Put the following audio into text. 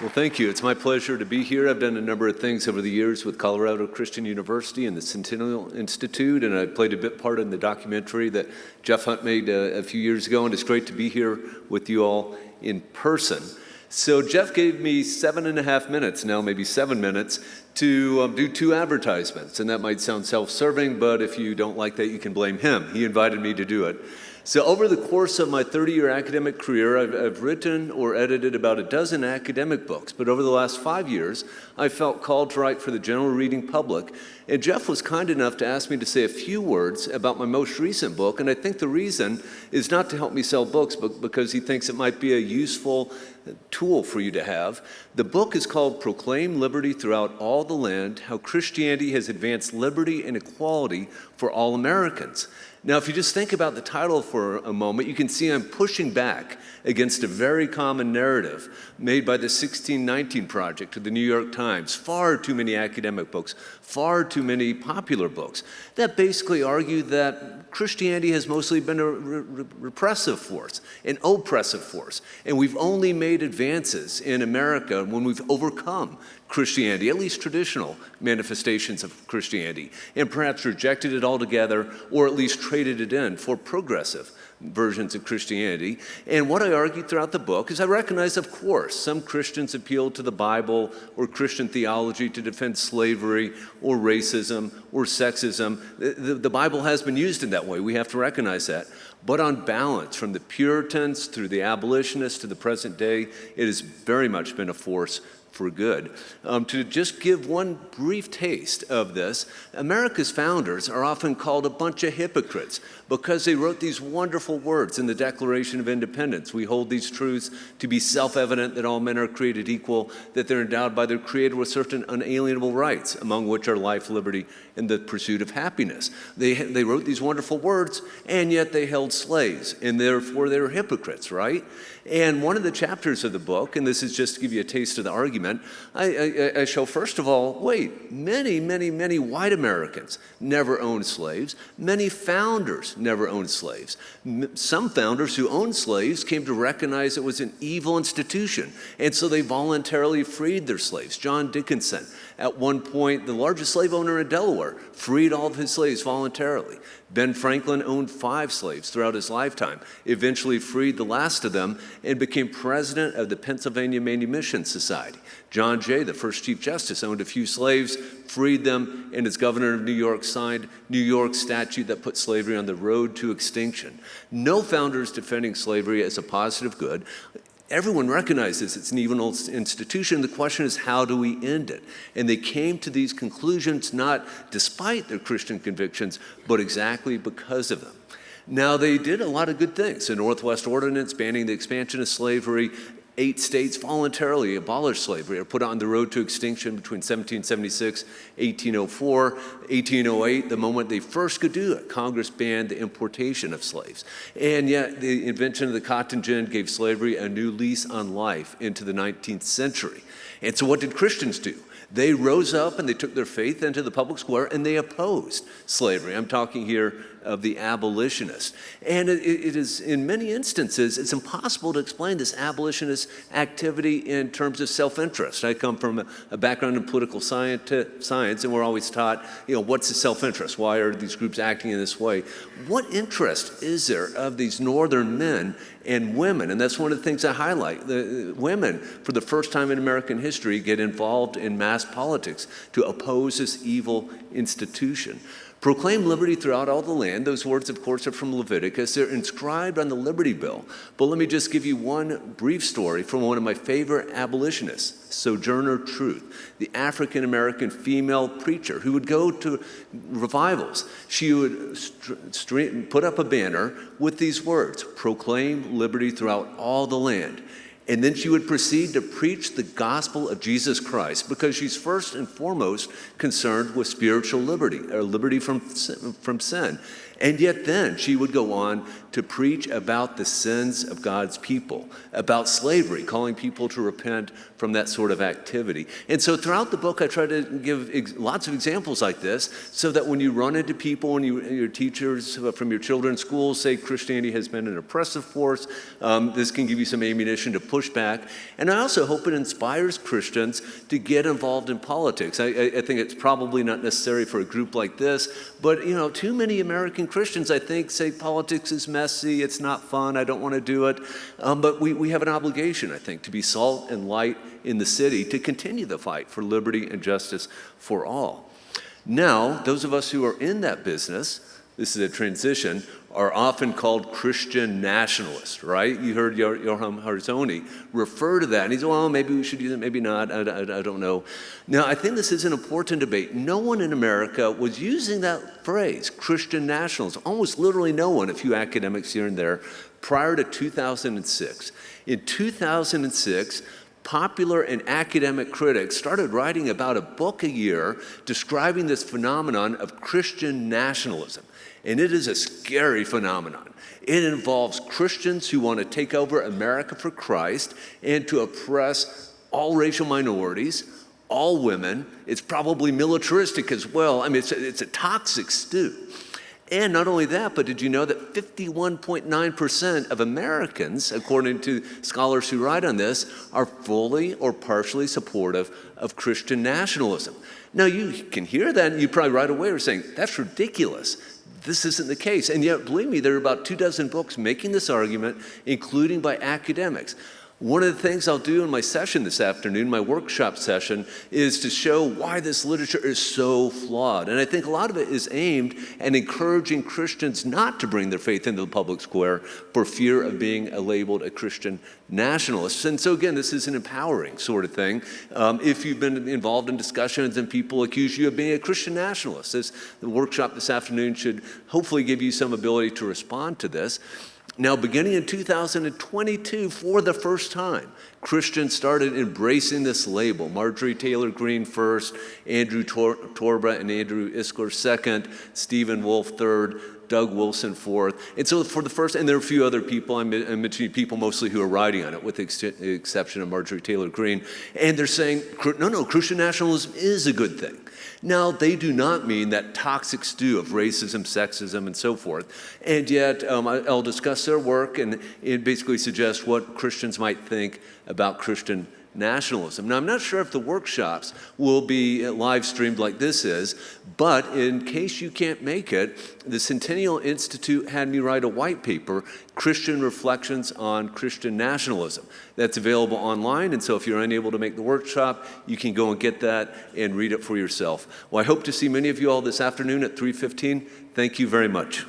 Well, thank you. It's my pleasure to be here. I've done a number of things over the years with Colorado Christian University and the Centennial Institute, and I played a bit part in the documentary that Jeff Hunt made a few years ago, and it's great to be here with you all in person. So Jeff gave me 7.5 minutes, now maybe 7 minutes, to do 2 advertisements, and that might sound self-serving, but if you don't like that, you can blame him. He invited me to do it. So over the course of my 30-year academic career, I've written or edited about a dozen academic books, but over the last 5 years, I felt called to write for the general reading public, and Jeff was kind enough to ask me to say a few words about my most recent book, and I think the reason is not to help me sell books, but because he thinks it might be a useful tool for you to have. The book is called Proclaim Liberty Throughout All the Land, How Christianity Has Advanced Liberty and Equality for All Americans. Now, if you just think about the title for a moment, you can see I'm pushing back against a very common narrative made by the 1619 Project of the New York Times, far too many academic books, far too many popular books, that basically argue that Christianity has mostly been a repressive force, an oppressive force, and we've only made advances in America when we've overcome Christianity, at least traditional manifestations of Christianity, and perhaps rejected it altogether, or at least traded it in for progressive versions of Christianity. And what I argued throughout the book is I recognize, of course, some Christians appeal to the Bible or Christian theology to defend slavery or racism or sexism. The Bible has been used in that way. We have to recognize that. But on balance, from the Puritans through the abolitionists to the present day, it has very much been a force for good. To just give one brief taste of this, America's founders are often called a bunch of hypocrites because they wrote these wonderful words in the Declaration of Independence. We hold these truths to be self-evident that all men are created equal, that they're endowed by their Creator with certain unalienable rights, among which are life, liberty, and the pursuit of happiness. They wrote these wonderful words, and yet they held slaves, and therefore they're hypocrites, right? And one of the chapters of the book, and this is just to give you a taste of the argument, I show, first of all, wait, many white Americans never owned slaves. Many founders never owned slaves. Some founders who owned slaves came to recognize it was an evil institution, and so they voluntarily freed their slaves. John Dickinson, at one point, the largest slave owner in Delaware, freed all of his slaves voluntarily. Ben Franklin owned 5 slaves throughout his lifetime, eventually freed the last of them, and became president of the Pennsylvania Manumission Society. John Jay, the first Chief Justice, owned a few slaves, freed them, and as governor of New York signed New York's statute that put slavery on the road to extinction. No founder is defending slavery as a positive good. Everyone recognizes it's an evil institution. The question is, how do we end it? And they came to these conclusions not despite their Christian convictions, but exactly because of them. Now, they did a lot of good things. The Northwest Ordinance banning the expansion of slavery. 8 states voluntarily abolished slavery or put it on the road to extinction between 1776, 1804, 1808. The moment they first could do it, Congress banned the importation of slaves. And yet the invention of the cotton gin gave slavery a new lease on life into the 19th century. And so what did Christians do? They rose up and they took their faith into the public square and they opposed slavery. I'm talking here of the abolitionists. And it is, in many instances, it's impossible to explain this abolitionist activity in terms of self-interest. I come from a background in political science, and we're always taught, what's the self-interest? Why are these groups acting in this way? What interest is there of these northern men and women? And that's one of the things I highlight. The women, for the first time in American history, get involved in mass politics to oppose this evil institution. Proclaim liberty throughout all the land. Those words, of course, are from Leviticus. They're inscribed on the Liberty Bell. But let me just give you one brief story from one of my favorite abolitionists, Sojourner Truth, the African-American female preacher who would go to revivals. She would put up a banner with these words, proclaim liberty throughout all the land. And then she would proceed to preach the gospel of Jesus Christ because she's first and foremost concerned with spiritual liberty, or liberty from sin. And yet then she would go on to preach about the sins of God's people, about slavery, calling people to repent from that sort of activity. And so throughout the book, I try to give lots of examples like this so that when you run into people, when your teachers from your children's schools say Christianity has been an oppressive force, this can give you some ammunition to push back. And I also hope it inspires Christians to get involved in politics. I think it's probably not necessary for a group like this, but too many American Christians, I think, say politics is messy, it's not fun, I don't want to do it. But we have an obligation, I think, to be salt and light in the city, to continue the fight for liberty and justice for all. Now, those of us who are in that business, this is a transition, are often called Christian nationalists, right? You heard Yoram Harzoni refer to that. And he said, well, maybe we should use it, maybe not, I don't know. Now, I think this is an important debate. No one in America was using that phrase, Christian nationalism, almost literally no one, a few academics here and there, prior to 2006. In 2006, popular and academic critics started writing about a book a year describing this phenomenon of Christian nationalism. And it is a scary phenomenon. It involves Christians who want to take over America for Christ and to oppress all racial minorities, all women. It's probably militaristic as well. I mean, it's a toxic stew. And not only that, but did you know that 51.9% of Americans, according to scholars who write on this, are fully or partially supportive of Christian nationalism? Now, you can hear that, and you probably right away are saying, that's ridiculous. This isn't the case. And yet, believe me, there are about 24 books making this argument, including by academics. One of the things I'll do in my session this afternoon, my workshop session, is to show why this literature is so flawed. And I think a lot of it is aimed at encouraging Christians not to bring their faith into the public square for fear of being labeled a Christian nationalist. And so again, this is an empowering sort of thing. If you've been involved in discussions and people accuse you of being a Christian nationalist, the workshop this afternoon should hopefully give you some ability to respond to this. Now, beginning in 2022, for the first time, Christians started embracing this label. Marjorie Taylor Greene first, Andrew Torba and Andrew Iskler second, Stephen Wolfe third, Doug Wilson fourth. And so for the first, and there are a few other people, I'm mentioning people mostly who are writing on it, with the exception of Marjorie Taylor Greene. And they're saying, no, Christian nationalism is a good thing. Now, they do not mean that toxic stew of racism, sexism, and so forth. And yet, I'll discuss their work, and it basically suggests what Christians might think about Christian nationalism. Now, I'm not sure if the workshops will be live streamed like this is, but in case you can't make it, the Centennial Institute had me write a white paper, Christian Reflections on Christian Nationalism. That's available online, and so if you're unable to make the workshop, you can go and get that and read it for yourself. Well, I hope to see many of you all this afternoon at 3:15. Thank you very much.